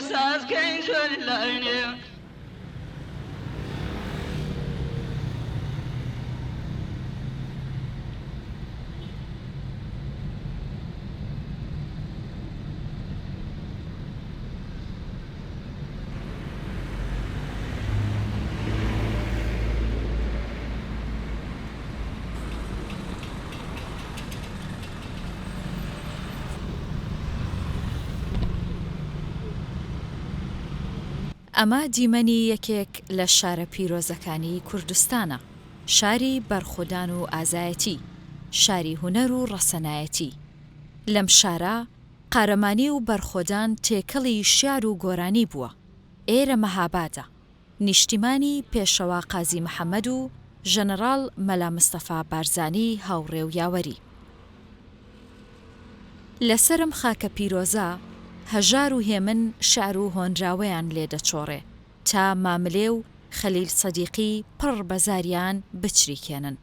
ساز كين شلاني ئەمە دیمەنی یەکێک لە شارە پیرۆزەکانی کوردستانە، شاری بەرخۆدان و ئازایەتی، شاری هونەر و ڕەسەنایەتی. لەم شارە قارەمانی و بەرخۆدان تێکەڵی شیار و گۆرانی بووە. ئێرە مەهابادە، نیشتیمانی پێشەوا قازی محەممەد و ژەنەڕاڵ مەلا مستەفا بارزانی هاوڕێ و یاوەری. لەسەرم خاکە پیرۆزە هەژار و هێمن شعر و هۆنراوەیان لێدەچۆڕێ تا ماملێ و خەلیل سەدیقی پڕ بەزاریان بچریکێنن.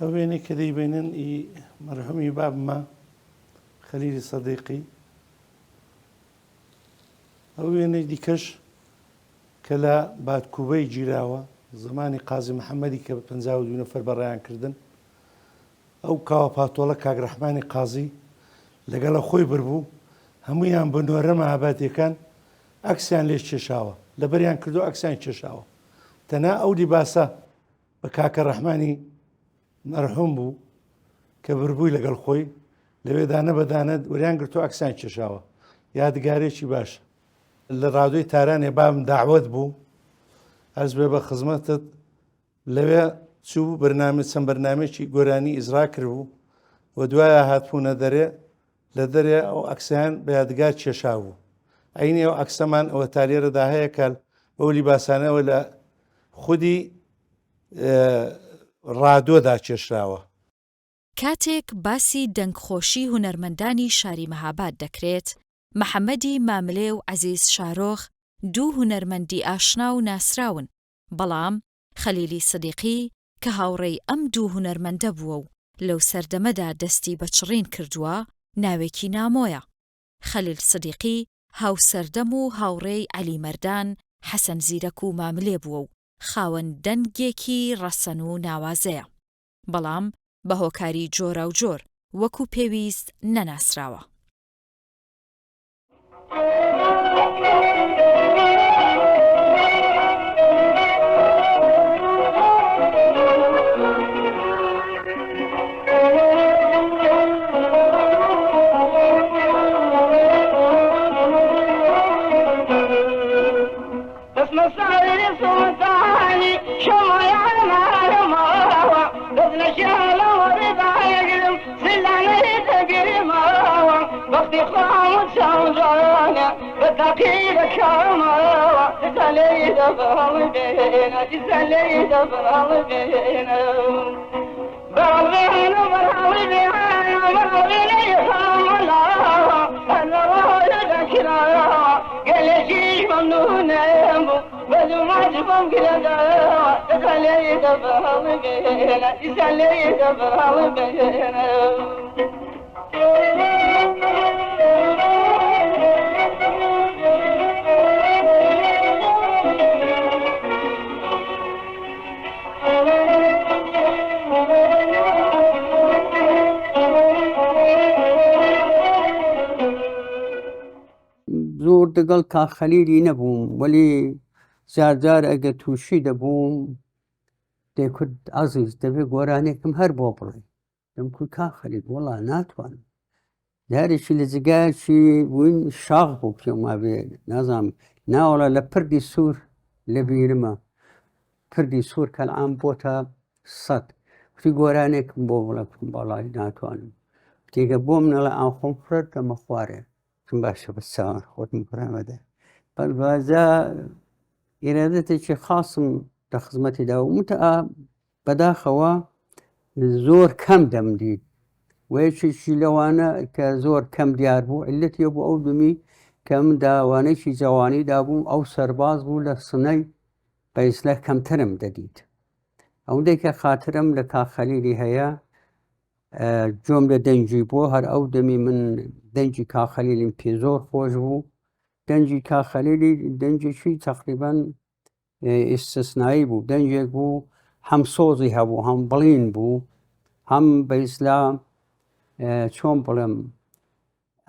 هەوێنێک کە دەیبێنن ئی مەرحومی بابمە خەلیلی سەدیقی، هەوێنێک دیکەش کە لە بادکوبەی گیراوە زمانی قازی محەممەدی کە 52 نەفەر بەڕێیان کردن. ئەو کاوە پاتۆڵە کاگڕەحمانی قازی لەگەڵە خۆی بردبوو، هەمویان بە نۆرە مەهابادیەکان ئەکسیان لێش کێشاوە، لەبەریان کردو ئەکسیان کێشاوە. تەنها ئەو دیباسە بە کاکە ڕەحمانی مەرحوم بوو کە بردبووی لەگەڵ خۆی لەوێ دانە بەدانە وەریان گرتو ئەکسیان کێشاوە. یادگارێکی باشە. لە ڕادۆی تارانێ بام داعوەت بوو، ئەرز بێ بە خزمەتت، لەوێ چوو چەند بەرنامێکی گۆرانی ئیزرا کردبوو و دوایە هاتبوونە دەرێ، لە دەرێ ئەو ئەکسیان بە یادگار کێشا بوو. ئەینی ئەو ئەکسەمان ئەوە تالێرەدا هەیە کە بەو لیباسانەوە لە خودی ڕادۆدا کێشراوە. کاتێک باسی دەنگخۆشی هونەرمەندانی شاری مەهاباد دەکرێت، محەممەدی ماملێ و عەزیز شارۆخ دوو هونەرمەندی ئاشنا و ناسراون، بەڵام خەلیلی سەدیقی کە هاوڕێی ئەم دوو هونەرمەندە بووە و لەو سەردەمەدا دەستی بە چڕین کردووە، ناوێکی نامۆیە. خەلیل سەدیقی هاوسەردەم و هاوڕێی عەلی مەردان حەسەن زیرەک و ماملێ بووە و خاوەن دەنگێکی ڕەسەن و ناوازەیە، بەڵام بە هۆکاری جۆرا و جۆر وەکو پێویست نەناسراوە. لەگەڵ کاک خەلیلی نەبووم وەلی جار ئەگە تووشی دەبووم دەیکرد عەزیز دەبێ گۆرانێکم هەر بۆ بڕێ دەمکوت کاک خەلیل وەڵا ناتوانم دارێکی لە جگایەکی بووین شاخ بوو پێم وابێ نازانم ناوەڵە لە پردی سوور لە بیرمە پردی سوور کەلعام بۆتە 100 کوتی گۆرانێکم بۆ بڵێ کوتم بەڵای ناتوانم تێگە بۆ منەڵە ئاو خۆم فرەت دەمە خوارێ چون باشە بە چاوان خۆتم پڕامەدە بەڵبازە ئێرادەتێکی خاصم لە خزمەتیدا و متەئا بەداخەوە زۆر کەم دەمدید وەیەکێکی لەوانە کە زۆر کەم دیار بوو علەتێ بوو ئەو دومی کە من داوانەیەکی جوانیدا بووم ئەو سەرباز بوو لە سنەی بەئیسلا کەمترم دەدیت ئەوەندەی کە خاترم لە کاک خەلیلی هەیە جۆم لە دەنجی بووە هەر ئەو دەمی من دەنجی کاک خەلیلیم پێ زۆر خۆش بوو دەنجی کاک خەلیلی دەنجێکی تەقریبەن ئیستثنایی بوو دەنجێک بوو هەم سۆزی هەبوو هەم بڵین بوو هەم بەئیسلا چۆن بڵێم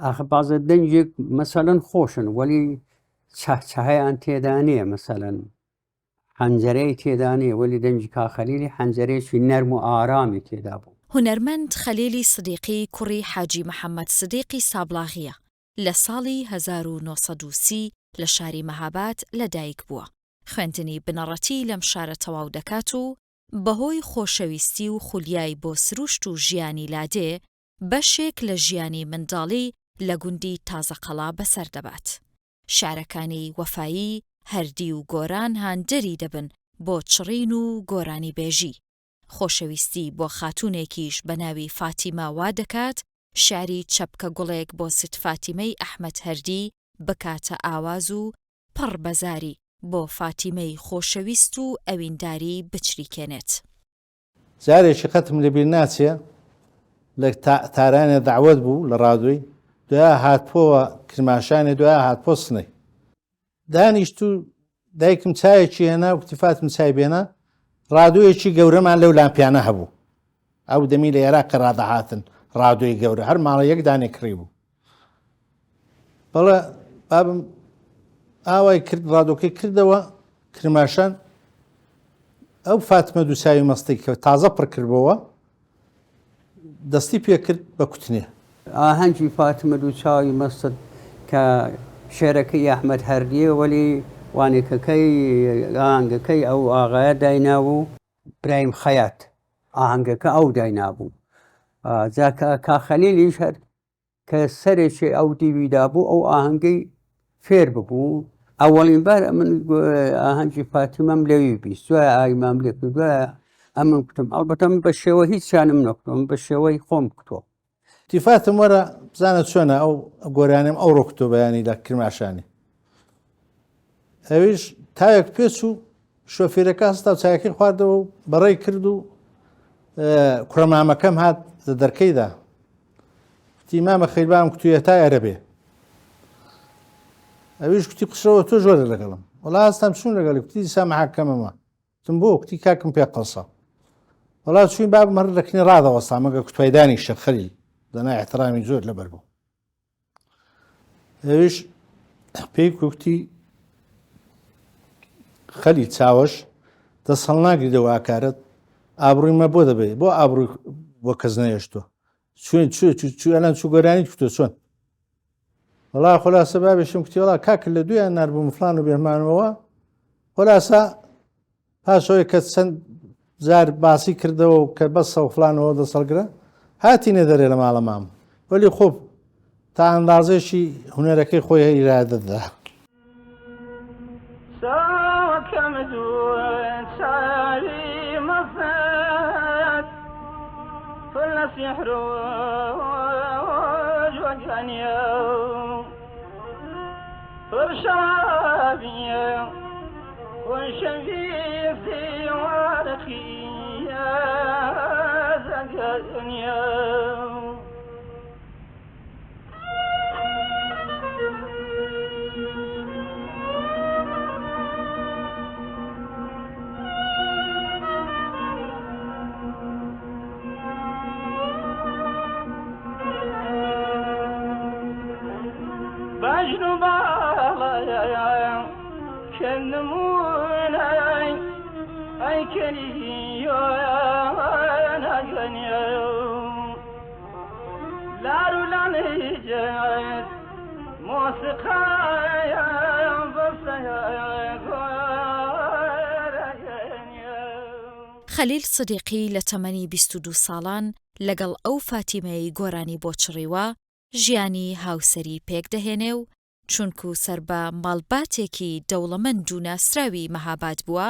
ئاخە بازە دەنجێک مەسەلەن خۆشن وەلی چەهچەهەیان تێدا نییە مەسەلەن حەنجەرەی تێدا نییە وەلی دەنجی کاک خەلیلی حەنجەرەیەکی نەرم و ئارامی تێدا بوو هونەرمەند خەلیلی سدیقی کوڕی حاجی محەممەد سدیقی سابلاغیە لە ساڵی 1930 لە شاری مەهاباد لەدایک بووە خوێندنی بنەڕەتی لەم شارە تەواو دەکات و بەهۆی خۆشەویستی و خولیای بۆ سروشت و ژیانی لادێ بەشێک لە ژیانی منداڵی لە گوندی تازەقەڵا بەسەر دەبات شارەکانی وەفایی هەردی و گۆران هاندەری دەبن بۆ چڕین و گۆرانی بێژی خۆشەویستی بۆ خاتوونێکیش بە ناوی فاتیمە وا دەکات شاری چەپکە گوڵێک بۆ ست فاتیمەی ئەحمەد هەردی بکاتە ئاواز و پڕ بەزاری بۆ فاتیمەی خۆشەویست و ئەوینداری بچریکێنێت جارێکی قەتم لەبیر ناچێ لە تارانێ داوەت بوو لە ڕادووی دوای هاتپۆوە کرماشانێ دوای هاتپۆ سنەی دانیشت و دایکم چایەکی هێنا و کتیفاتم چای بێنە ڕادوویەکی گەورەمان لەو لامپیانە هەبوو ئەو دەمی لە عێراق ڕادەهاتن ڕادووی گەورە هەر ماڵە یەک دانێ کڕی بوو بەڵێ بابم ئاوای کرد ڕادۆکەی کردەوە کرماشان ئەو فاتمە دووساوی مەستەی کە تازە پڕ کردبەوە دەستی پێ کرد بە کوتنێ ئاهەنگی فاتمە دووچاوی مەستت کە شێرەکەی ئەحمەد هەردیە وەلی وانێکەکەی ئاهەنگەکەی ئەو ئاغایە داینابوو برایم خەیات ئاهەنگەکە ئەو داینابوو جاکە کاک خەلیلیش هەر کە سەرێکی ئەو دیویدا بوو ئەو ئاهەنگەی فێر ببوو ئەوەڵین بار من ئاهەنگی فاتمەم لەوی بیست دوای ئایمام لێ کرد دوای ئەمن کوتم ئەڵبەتە من بە شێوە هیچ شانم نەکوتم بە شێوەی خۆم کتۆ تیفاتم وەرە بزانە چۆنە ئەو گۆرانم ئەو ڕۆکتۆ بەیانی لە کرماشانی ئەویش تاوێک پێچ و شۆفێرەکە هەستا و چایەکەی خواردەوە و بەڕێی کرد و کوڕەمامەکەم هات لە دەرکەیدا کوتی مامە خەیربام کوتویە تا ئەرەبێ ئەویش کوتی قسەوە تۆ زۆرە لەگەڵم وەڵا هەستام چوون لەگەڵی کوتی دیسا محاکەمەمە تم بۆ کوتی کاکم پێ قەسە وەڵا چوین بابم هەر لەکنی ڕادەوەستا مەگە کوتوایدانی شەخەلی دەنا احترامی زۆر لەبەر بوو ئەویش پێی کوتی خەلی چاوەش دەسەڵ ناگریدەوە ئاکارت ئابڕوویمە بۆ دەبێت بۆ ئابڕووی بۆ کەس نەهێشتۆ چوێنان چوو گۆرانی کوتۆ چۆن وەڵا خۆلاسە بابێشم کوتی وەڵا کاکە لە دویان ناربوو فڵان و بێمانەوە خۆلاسە پاشەوەی کە چەند جار باسی کردەوە و کە بەسە و فڵانەوە دەسەڵگرە هاتینە دەرێ لە ماڵە مام وەلی خۆب تا ئەندازێکی هونەرەکەی خۆی ئیرادەدا سحر وجوانيا فرشابيا وشفيفي ورخيا زكانيا بجنو بالا كلموني أي كلي لا رولاني جات موسيقى خەلیل سدیقی لە تەمەنی 22 ساڵان لەگەڵ ئەو فاتیمەی گۆرانی بۆ چڕیوە ژیانی هاوسەری پێک دەهێنێ و چونکو سەر بە ماڵباتێکی دەوڵەمەند و ناسراوی مەهاباد بووە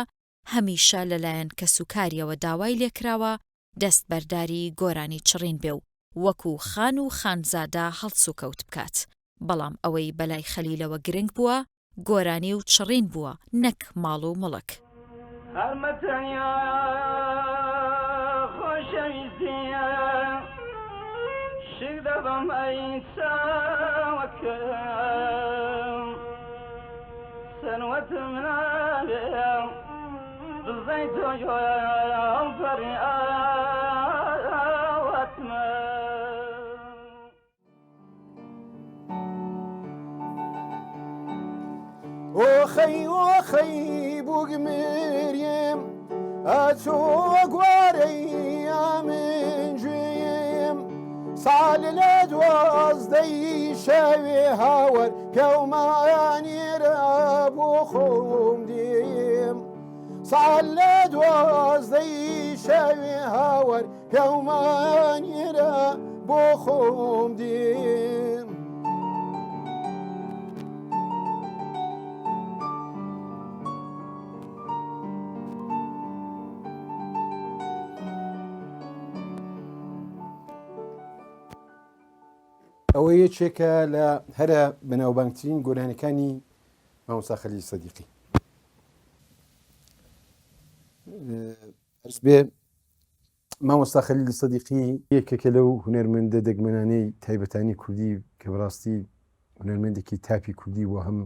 هەمیشە لەلایەن کەسوکاریەوە داوای لێکراوە دەست بەرداری گۆرانی چڕین بێ و وەکو خان و خانزادە هەڵس و کەوت بکات بەڵام ئەوەی بەلای خەلیلەوە گرنگ بووە گۆرانی و چڕین بووە نەک ماڵ و مڵک هەرمەتەنیا خۆشەویستیە شک دەبەم ئەی چاوەکەم سەروەتم نابێ دڵزەی تۆ پەڕی ئاوەتمە وخي بوغمريم أتو غواري من جيم صال الأدواز دي شاوي هاور كوماني رابو خوم ديم صال الأدواز دي شاوي هاور كوماني رابو خوم ديم ئەوە یەکێکە لە هەرە بەناوبانگترین گۆرانەکانی مامۆستا خەلیل سەدیقی. ئەرز بێ مامۆستا خەلیل سەدیقی یەکێکە لەو هونەرمەندە دەگمەنانەی تایبەتانی کوردی کە بەڕاستی هونەرمەندێکی تاپی کوردی بۆ هەم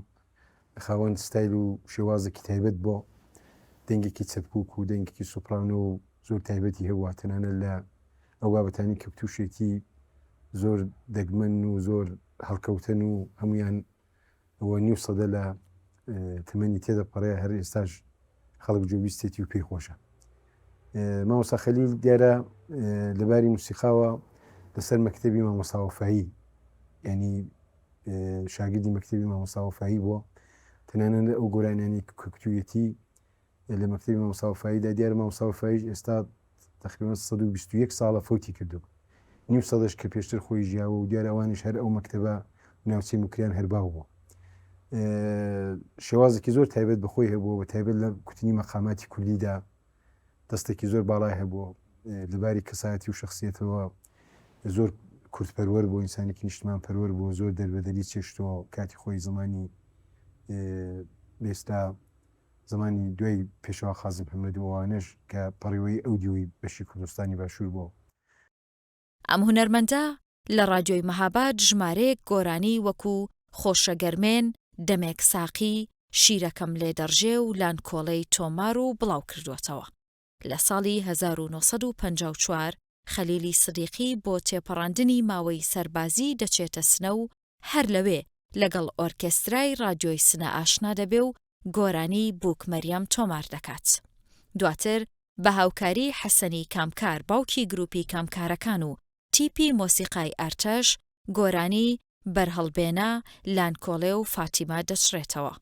خاوەن ستایل و شێوازێکی تایبەت بۆ دەنگێکی چەپکوک و دەنگێکی سوپرانۆ و زۆر تایبەتی هەبووە تەنانەت لە ئەو بابەتانی کە تووشێتی زۆر دەگمەن و زۆر هەڵکەوتن و هەمویان ئەوە نیو سەدە لە تەمەنی تێدەپەڕێ هەر ئێستاش خەڵک جۆبیستێتی و پێی خۆشە. مامۆستا خەلیل دیارە لەباری موسیقاوە لەسەر مەکتەبی مامۆستا وەفایی ینی شاگردی مەکتەبی مامۆستا وەفایی بووە تەنانەت ئەو گۆرانیانی کەکتوویەتی لە مەکتەبی مامۆستا وەفاییدا دیارە مامۆستا وەفاییش ئێستا تقریباً 121 ساڵە فۆتی کردو نیو سەدەش کە پێشتر خۆی ژیاوە و دیارە ئەوانیش هەر ئەو مەکتەبە ناوچەی مکریان هەرباو بووە. شێوازێکی زۆر تایبەت بەخۆی هەبووە بە تایبەت لە کوتنی مەقاماتی کوردیدا دەستێکی زۆر باڵای هەبووە لەباری کەسایەتی و شخصیەتەوە زۆر کورتپەروەر بۆ ئینسانێکی نیشتمان پەروەر بۆ زۆر دەربەدەری چێشتەوە کاتی خۆی زمانی ئێستا زمانی دوای پێشەوا خازم محەممەد وانش کە پەڕیوەی ئەو دیوی بەشی کوردستانی باشوور بووە. ئەم هونەرمەندە لە ڕادیۆی مەهاباد ژمارەیەک گۆرانی وەکو خۆشەگەرمێن، دەمێک ساقی، شیرەکەم لێ دەڕژێ و لانکۆڵەی تۆمار و بڵاو کردوێتەوە. لە ساڵی 1954 خەلیلی سدیقی بۆ تێپەڕاندنی ماوەی سەربازی دەچێتە سنە و هەر لەوێ لەگەڵ ئۆرکێسترای ڕادیۆی سنە ئاشنا دەبێ و گۆرانی بووک مەریەم تۆمار دەکات. دواتر بە هاوکاری حەسەنی کامکار باوکی گروپی کامکارەکان و تیپی مۆسیقای ئارتەش گۆرانی بەرهەڵبێنە لانکۆڵێ و فاتیما دەچڕێتەوە.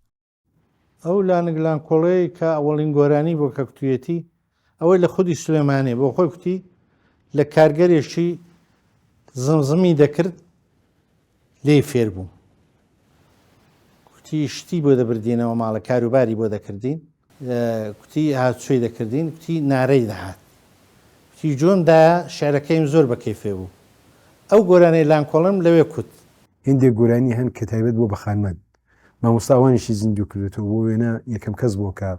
ئەو لانکۆڵەیە کە ئەوەڵین گۆرانی بۆ کەکتوویەتی ئەوەی لە خودی سلێمانێ بۆ خۆی کوتی لە کارگەرێکی زمزمی دەکرد لێ فێر بوو کوتی شتی بۆ دەبردینەوە ماڵە کاروباری بۆ دەکردین کوتی هاتوچۆی دەکردین کوتی نارەی دەهات کوتی جۆمدایە شارەکەیم زۆر بەکەیفێ بوو ئەو گۆرانەی لانکۆڵم لەوێ کوت هندێک گۆرانی هەن کە تایبەت بۆ بەخانمەند مامۆستاوانیشی زیندوو کردێتەوە بۆ وێنە یەکەم کەس بۆ کە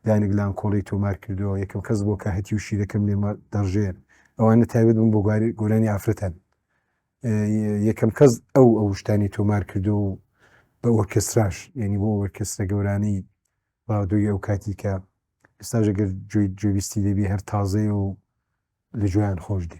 دانێک لانکۆڵی تۆمار کردەوە یەکەم کەس بۆ کە هەتی و شیرەکەم لێمە دەڕژێر ئەوانە تایبەت بوون بۆ گۆرانی ئافرەتەن یەکەم کەس ئەو شتانی تۆمار کردو و بە ئۆرکێستراش یعنی بۆ ئۆرکێسترە گەورانەی ڕادۆی ئەو کاتی کە ئێستاژ ئەگەر گوێبیستی دەبی هەر تازەیە و لە گوێیان خۆش دی.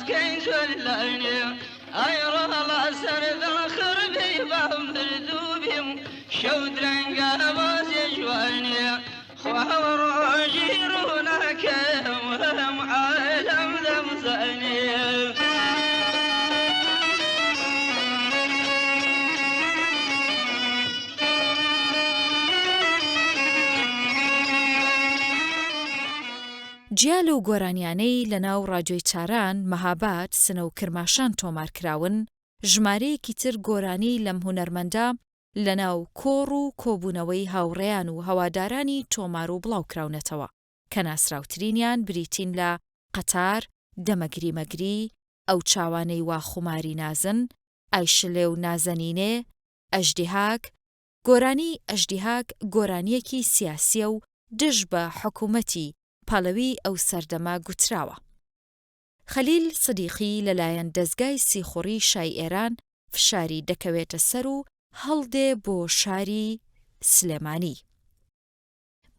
كين سلاني أير الله سرد الخربي بمردوبي شود لنقا باز جواني خوار جيرونك وهم عالم ذمزاني جیا لەو گۆرانیانەی لەناو ڕادیۆی چاران مەهاباد سنە و کرماشان تۆمارکراون ژمارەیەکی تر گۆرانی لەم هونەرمەندە لەناو کۆڕ و کۆبوونەوەی هاوڕێیان و هەوادارانی تۆمار و بڵاوکراونەتەوە کە ناسراوترینیان بریتین لە قەتار، دەمەگری مەگری، ئەو چاوانەی وا خوماری نازن، ئایشلێ و نازەنینێ، ئەژدیهاک. گۆرانی ئەژدیهاک گۆرانیەکی سیاسیە و دژ بە حکوومەتی پاڵەوی ئەو سەردەما گوتراوە. خەلیل سدیقی لەلایەن دەزگای سیخوڕی شای ئێران فشاری دەکەوێتە سەر و هەڵدێ بۆ شاری سلێمانی.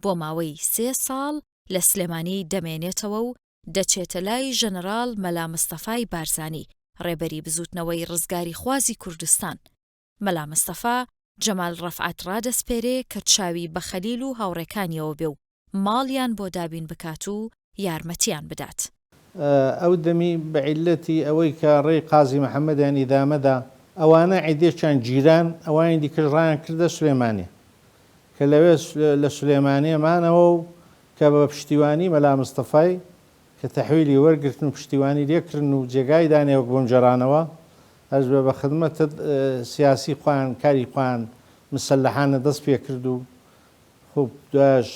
بۆ ماوەی 3 ساڵ لە سلێمانی دەمێنێتەوە و دەچێتە لای ژەنەڕاڵ مەلا مستەفای بارزانی ڕێبەری بزوتنەوەی ڕزگاری خوازی کوردستان. مەلا مستەفا جەمال ڕەفعەت ڕادەسپێرێ کە چاوی بە خەلیل و هاوڕێکانیەوە بێ و ماڵیان بۆ دابین بکات و یارمەتیان بدات. ئەو دەمی بە عیلەتی ئەوەی کە ڕێی قازی محەممەدیان ئیدامەدا ئەوانە عیدێکیان جیران ئەوانی دیکەش ڕایان کردە سلێمانێ کە لەوێ لە سلێمانێمانەوە و کە بە پشتیوانی مەلا مستەفای کە تەحویلی وەرگرتن و پشتیوانی لێکردن و جێگای دانێوەک بۆم جێرانەوە هەز بە خدمەتت سیاسی خۆیان کاری خۆیان مسلحانە دەست پێ کرد و خوب دوایش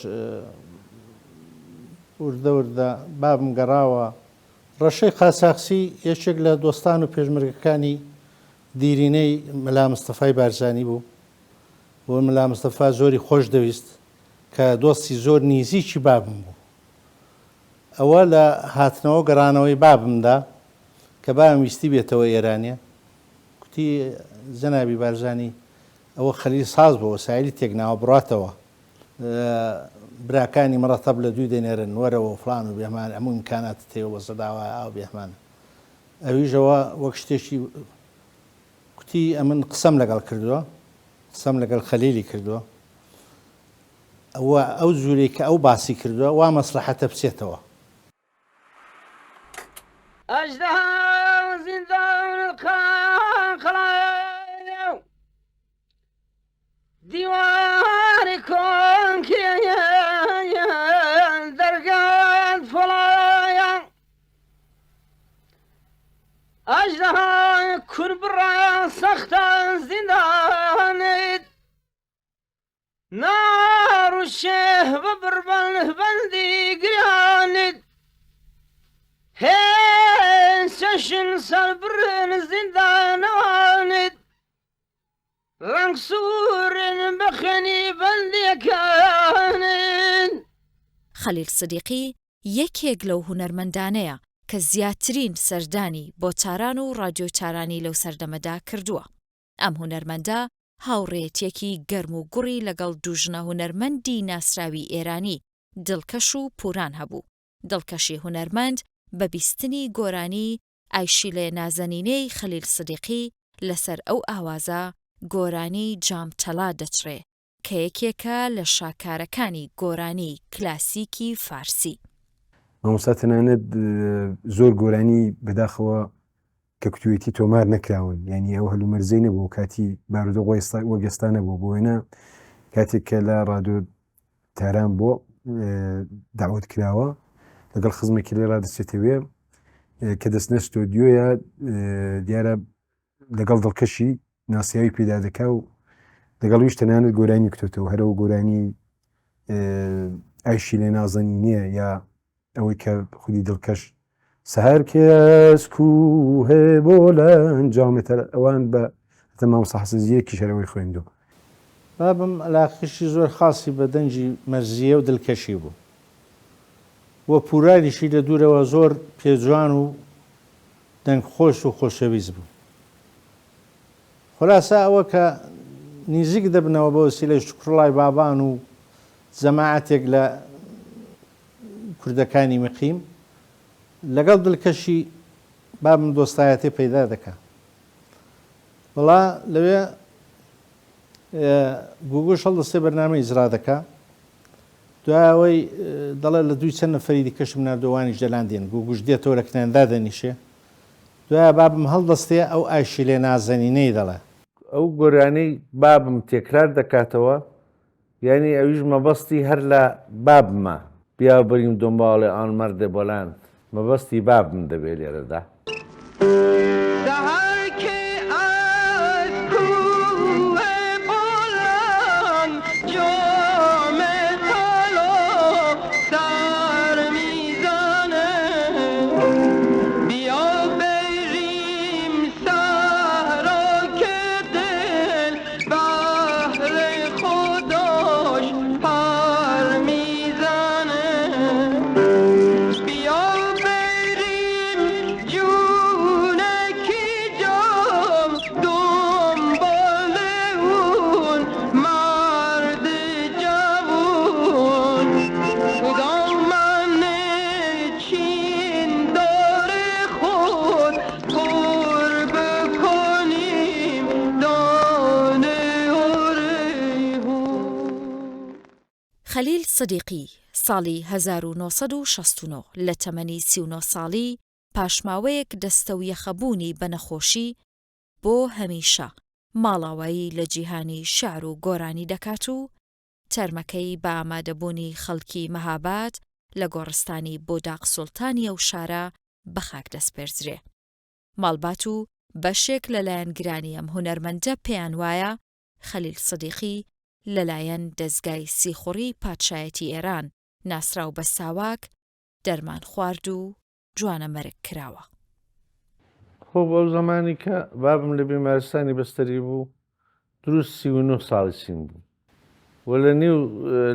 وردە وردە بابم گەڕاوە. ڕەشەی قاساقسی یەکێک لە دۆستان و پێشمەرگەکانی دیرینەی مەلا مستەفای بارزانی بوو بۆ مەلا مستەفا زۆری خۆش دەویست کە دۆستی زۆر نزیکی بابم بوو. ئەوە لە هاتنەوە گەڕانەوەی بابمدا کە بابم ویستی بێتەوە ئێرانیە کوتی زەنابی بارزانی ئەوە خەلیل ساز بۆ وەسایلی تێکناوە بڕاتەوە براکانی مەڕەتەب لە دوی دەنێرن وەرەوە فڵان و بێمان هەموو ئیمکانات تێوە بە سەداوە ئاو بێحمانە. ئەویژەوە وەک شتێکی کوتی ئەمن قسەم لەگەڵ کردووە قسەم لەگەڵ خەلیلی کردووە ئەوە ئەو زورەی کە ئەو باسی کردووە وا مەسلحەتە بچێتەوە. أجدها زندان القاقلة ديوان كونكي درقات فلايا أجدها كن برا سختا زندان نار الشيه ببربل بندي قرانت هين سشن سالبرن زندان وانت رنكسور بخني بندي كانت. خەلیل سدیقی یەکێک لەو هونەرمەندانەیە کە زیاترین سەردانی بۆ چاران و ڕادیۆ چارانی لەو سەردەمەدا کردووە. ئەم هونەرمەندە هاوڕێیەتێکی گەرم و گوڕی لەگەڵ دوژنە هونەرمەندی ناسراوی ئێرانی دڵکەش و پوران هەبوو. دڵکەشی هونەرمەند بە بیستنی گۆرانی ئایشیلێ نازەنینەی خەلیل سدیقی لەسەر ئەو ئاوازە گۆرانی جامتەلا دەچڕێ کە یەکێکە لە شاکارەکانی گۆرانی کلاسیکی فارسی. مامۆستا تەنانەت زۆر گۆرانی بەداخەوە کە کتوێتی تۆمار نەکراون یعنی ئەو هەلومەرزەی نەبوو کاتی بارودۆ وەگەستا نەبوو بۆ وێنە کاتێک کە لە ڕادیۆ تاران بۆ داوت کراوە لەگەڵ خزمێکی لێ ڕادەچێتەوێ کە دەستنە ستۆدیۆیە دیارە لەگەڵ دڵکەشی ناسیاوی پێدا دەکا و لەگەڵویش تەنانەت گۆرانی کتۆتەوە هەرەوە گۆرانی ئایشی لێ نازەنینیە یا ئەوەی کە خودی دڵکەش سەهەر کەس کوهێ بۆ لە ئەنجامێتە ئەوان بە هەتە مامۆستا حەسەزیەکی شەرەوەی خوێندووە. بابم علاقەشی زۆر خاصی بە دەنجی مەرزیە و دڵکەشی بوو وە پوراریشی لە دوورەوە زۆر پێجوان و دەنگخۆش و خۆشەویست بوو. خۆلاسە ئەوە کە نزیک دەبنەوە بە وەسیلەی شکرڵای بابان و جەماعەتێک لە کوردەکانی مقیم لەگەڵ دڵکەشی بابم دۆستایەتی پەیدا دەکات. وڵا لەوێ گوگل هەڵدەستێ بەرنامە ئیجرا دەکات، دوایەوەی دەڵێ لە دوی چەند نەفەری دیکەشم نردوانیش دەلان دێن، گوگوش دێتەوە لە کنێندا دەنیشێ، دوایە بابم هەڵدەستێ ئەو ئایشی لێ نازەنینەی دەڵێ ئەو گۆرانەی بابم تێکرار دەکاتەوە، یعنی ئەویش مەبەستی هەر لە بابمە بیا بەریم دنباڵێ ئان مەردە بەڵاند، مەبەستی بابم دەبێت لێرەدا. خەلیل سدیقی ساڵی 1969 لە تەمەنی 39 ساڵی پاشماوەیەک دەستە و یەخەبوونی بە نەخۆشی بۆ هەمیشە ماڵاوایی لە جیهانی شعر و گۆرانی دەکات و تەرمەکەی بە ئامادەبوونی خەڵکی مەهاباد لە گۆڕستانی بۆداق سوڵتانی ئەو شارە بەخاک دەسپێرزرێ. ماڵبات و بەشێک لەلایەن گرانی ئەم هونەرمەندە پێیان وایە خەلیل سدیقی لەلایەن دەزگای سیخوڕی پادشایەتی ئێران ناسراو بە ساواک دەرمان خوارد و جوانە مەرگ کراوە. خۆ بەو زمانی کە بابم لە بیمارستانی بەستەری بوو دروست 39 ساڵی سین بوو و لە نێو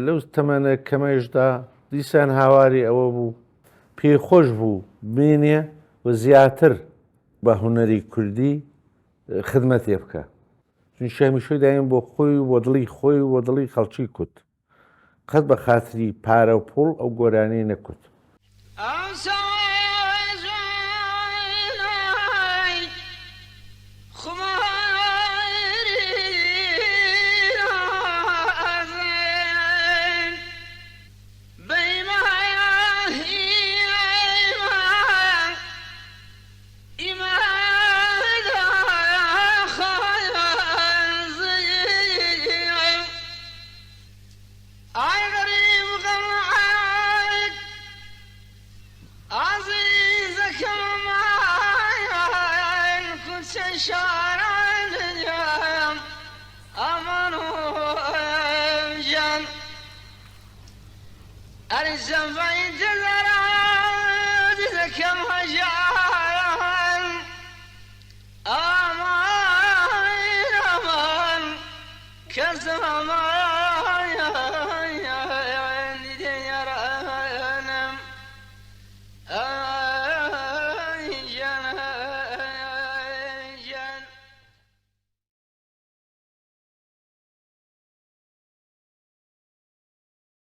لەو تەمەنە کەمەشدا دیسان هاواری ئەوە بوو پێی خۆش بوو بمێنێ و زیاتر بە هونەری کوردی خدمەتێ بکە، چونکە هەمیشەی دایم بۆ خۆی و بۆ دڵی خۆی و بۆ دڵی خەڵکی کوت، قەت بە خاتری پارە و پوڵ ئەو گۆرانەی نەکوت. Arizam